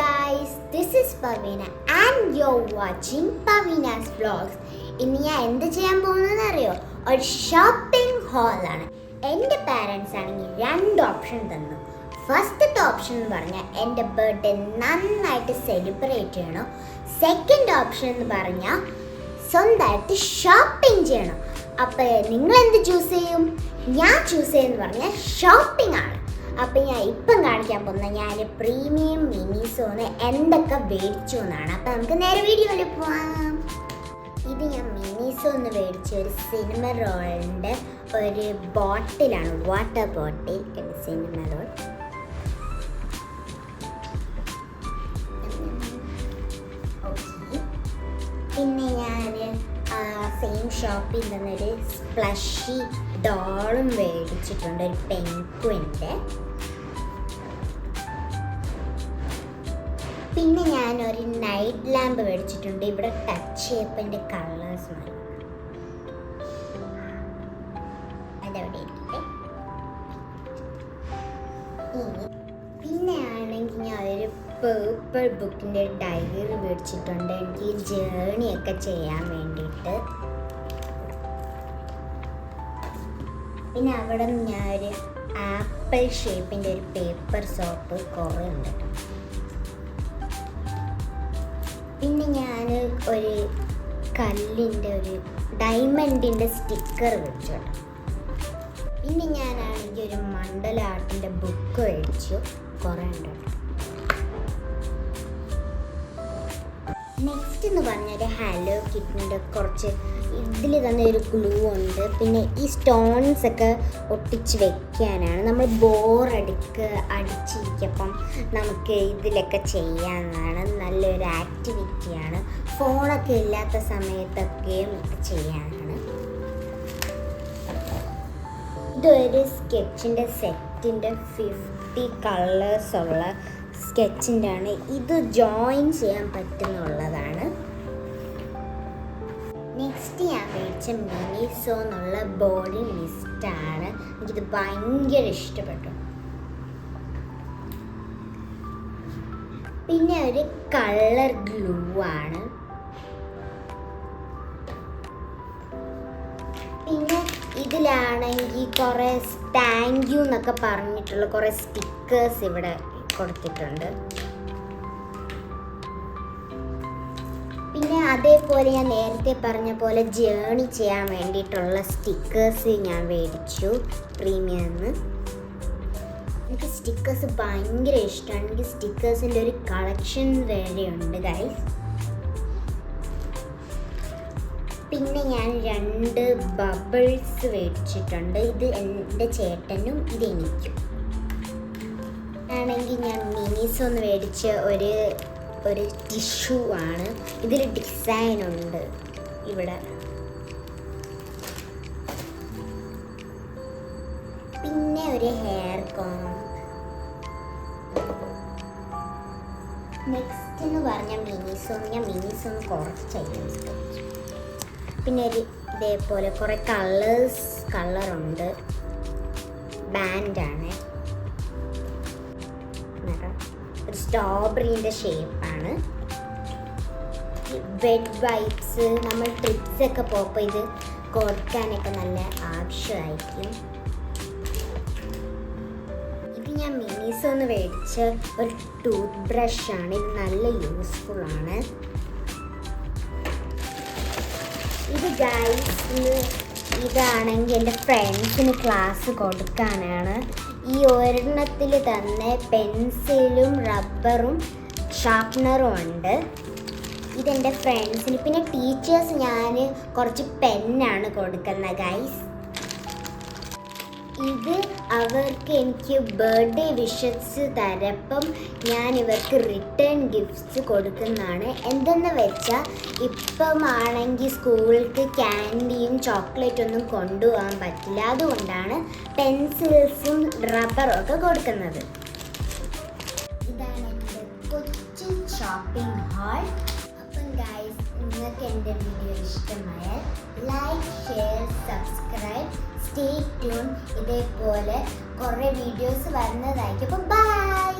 guys, this is Pavina and you're watching Pavina's vlogs. ഇന്ന് ഞാൻ എന്ത് ചെയ്യാൻ പോകുന്നതെന്ന് അറിയോ? ഒരു ഷോപ്പിംഗ് ഹാളാണ്. എൻ്റെ പാരൻസ് ആണെങ്കിൽ രണ്ട് ഓപ്ഷൻ തന്നു. ഫസ്റ്റത്തെ ഓപ്ഷൻ എന്ന് പറഞ്ഞാൽ എൻ്റെ ബർത്ത്ഡേ നന്നായിട്ട് സെലിബ്രേറ്റ് ചെയ്യണം. സെക്കൻഡ് ഓപ്ഷൻ എന്ന് പറഞ്ഞാൽ സ്വന്തമായിട്ട് ഷോപ്പിംഗ് ചെയ്യണം. അപ്പോൾ നിങ്ങൾ എന്ത് ചൂസ് ചെയ്യും? ഞാൻ ചൂസ് ചെയ്യുമെന്ന് പറഞ്ഞാൽ ഷോപ്പിംഗ് ആണ്. അപ്പം ഞാൻ ഇപ്പം കാണിക്കാൻ പോകുന്നത് ഞാൻ പ്രീമിയം മിനിസോന്ന് എന്തൊക്കെ മേടിച്ചു എന്നാണ്. അപ്പം നമുക്ക് നേരെ വീഡിയോയിൽ പോവാം. ഇത് ഞാൻ മിനിസോന്ന് മേടിച്ച ഒരു സിനിമ റോളിൻ്റെ ഒരു ബോട്ടിലാണ്, വാട്ടർ ബോട്ടിൽ. സിനിമ റോൾ പിന്നെ ഞാൻ സെയിം ഷോപ്പിൽ നിന്നൊരു സ്പ്ലഷി ഡോളും മേടിച്ചിട്ടുണ്ട്, ഒരു പെൻക്വിൻ്റെ. പിന്നെ ഞാനൊരു നൈറ്റ് ലാമ്പ് മേടിച്ചിട്ടുണ്ട്. ഇവിടെ ടച്ച് ചെയ്യപ്പോൾ എൻ്റെ കളേഴ്സ് മാറി. അതവിടെ ഇരിക്കട്ടെ. പിന്നെ ആണെങ്കിൽ ഞാൻ ഒരു പേർപ്പിൾ ബുക്കിൻ്റെ ഡയറി മേടിച്ചിട്ടുണ്ട്, എനിക്ക് ഈ ജേണിയൊക്കെ ചെയ്യാൻ വേണ്ടിയിട്ട്. പിന്നെ അവിടെ ഞാനൊരു ആപ്പിൾ ഷേപ്പിൻ്റെ ഒരു പേപ്പർ സോപ്പ് കുറേ ഉണ്ട്. പിന്നെ ഞാൻ ഒരു കല്ലിൻ്റെ ഒരു ഡയമണ്ടിൻ്റെ സ്റ്റിക്കർ മേടിച്ചു കേട്ടോ. പിന്നെ ഞാനാണെങ്കിൽ ഒരു മണ്ഡല ആർട്ടിൻ്റെ ബുക്ക് മേടിച്ചു, കുറേ ഉണ്ട് കേട്ടോ. നെക്സ്റ്റ് എന്ന് പറഞ്ഞൊരു ഹലോ കിറ്റിൻ്റെ കുറച്ച് ഇതിൽ തന്നെ ഒരു ഗ്ലൂ ഉണ്ട്. പിന്നെ ഈ സ്റ്റോൺസ് ഒക്കെ ഒട്ടിച്ച് വെക്കാനാണ്. നമ്മൾ അടിച്ചിരിക്കപ്പം നമുക്ക് ഇതിലൊക്കെ ചെയ്യാവുന്നതാണ്. നല്ലൊരു ആക്ടിവിറ്റിയാണ്. ഫോണൊക്കെ ഇല്ലാത്ത സമയത്തൊക്കെയും ചെയ്യാനാണ്. ഇതൊരു സ്കെച്ചിൻ്റെ സെറ്റിൻ്റെ 50 കളേഴ്സ് ഉള്ള സ്കെച്ചിൻ്റെ ആണ്. ഇത് ജോയിൻ ചെയ്യാൻ പറ്റുന്നുള്ളതാണ്. നെക്സ്റ്റ് ഞാൻ മേടിച്ച മിനിസോ എന്നുള്ള ബോഡി മിസ്റ്റാണ്. എനിക്കിത് ഭയങ്കര ഇഷ്ടപ്പെട്ടു. പിന്നെ ഒരു കളർ ഗ്ലൂ ആണ്. പിന്നെ ഇതിലാണെങ്കിൽ കുറേ താങ്ക് യു എന്നൊക്കെ പറഞ്ഞിട്ടുള്ള കുറേ സ്റ്റിക്കേഴ്സ് ഇവിടെ കൊടുത്തിട്ടുണ്ട്. പിന്നെ അതേപോലെ ഞാൻ നേരത്തെ പറഞ്ഞ പോലെ ജേണി ചെയ്യാൻ വേണ്ടിയിട്ടുള്ള സ്റ്റിക്കേഴ്സ് ഞാൻ മേടിച്ചു പ്രീമിയന്ന്. എനിക്ക് സ്റ്റിക്കേഴ്സ് ഭയങ്കര ഇഷ്ടമാണ്. എനിക്ക് സ്റ്റിക്കേഴ്സിൻ്റെ ഒരു കളക്ഷൻ വരെയുണ്ട് ഗൈസ്. പിന്നെ ഞാൻ 2 ബബിൾസ് മേടിച്ചിട്ടുണ്ട്. ഇത് എൻ്റെ ചേട്ടനും ഇത് എനിക്കും ആണെങ്കിൽ ഞാൻ മിനിസോന്ന് മേടിച്ച ഒരു ടിഷ്യൂ ആണ്. ഇതിൽ ഡിസൈൻ ഉണ്ട് ഇവിടെ. പിന്നെ ഒരു ഹെയർ കോം. നെക്സ്റ്റ് എന്ന് പറഞ്ഞാൽ മിനിസോന്ന് കുറച്ച് ഐറ്റംസ് കഴിച്ചു. പിന്നെ ഒരു ഇതേപോലെ കുറേ കളറുണ്ട്. ബാൻഡാണ്, ഒരു സ്ട്രോബെറിൻ്റെ ഷേപ്പാണ്. വെഡ് വൈപ്സ്, നമ്മൾ ട്രിപ്സൊക്കെ പോകുമ്പോൾ ഇത് കൊടുക്കാനൊക്കെ നല്ല ആവശ്യമായിരിക്കും. ഇത് ഞാൻ മിനിസോന്ന് മേടിച്ച ഒരു ടൂത്ത് ബ്രഷാണ്. ഇത് നല്ല യൂസ്ഫുള്ളാണ്. ഇത് ഗൈസ് ഇതാണെങ്കിൽ എൻ്റെ ഫ്രണ്ട്സിന് ക്ലാസ് കൊടുക്കാനാണ്. ഈ ഒരെണ്ണത്തിൽ തന്നെ പെൻസിലും റബ്ബറും ഷാർപ്നറും ഉണ്ട്. ഇതെൻ്റെ ഫ്രണ്ട്സിന്. പിന്നെ ടീച്ചേഴ്സ് ഞാൻ കുറച്ച് പെന്നാണ് കൊടുക്കുന്നത് ഗൈസ്. ഇത് അവർക്ക് എനിക്ക് ബർത്ത്ഡേ വിഷസ് തരപ്പം ഞാൻ ഇവർക്ക് റിട്ടേൺ ഗിഫ്റ്റ്സ് കൊടുക്കുന്നതാണ്. എന്തെന്ന് വെച്ചാൽ ഇപ്പം ആണെങ്കിൽ സ്കൂൾക്ക് ക്യാൻഡിയും ചോക്ലേറ്റ് ഒന്നും കൊണ്ടുപോകാൻ പറ്റില്ല. അതുകൊണ്ടാണ് പെൻസിൽസും റബ്ബറും ഒക്കെ കൊടുക്കുന്നത്. ഇതാണ് എൻ്റെ കൊച്ചു ഷോപ്പിംഗ് ഹാൾ. അപ്പം ഗൈസ്, നിങ്ങൾക്ക് എൻ്റെ വീഡിയോ ഇഷ്ടമായാൽ like, share, subscribe, stay tune. ഇതേപോലെ കുറേ വീഡിയോസ് വരുന്നതായിരിക്കും. അപ്പോൾ ബൈ.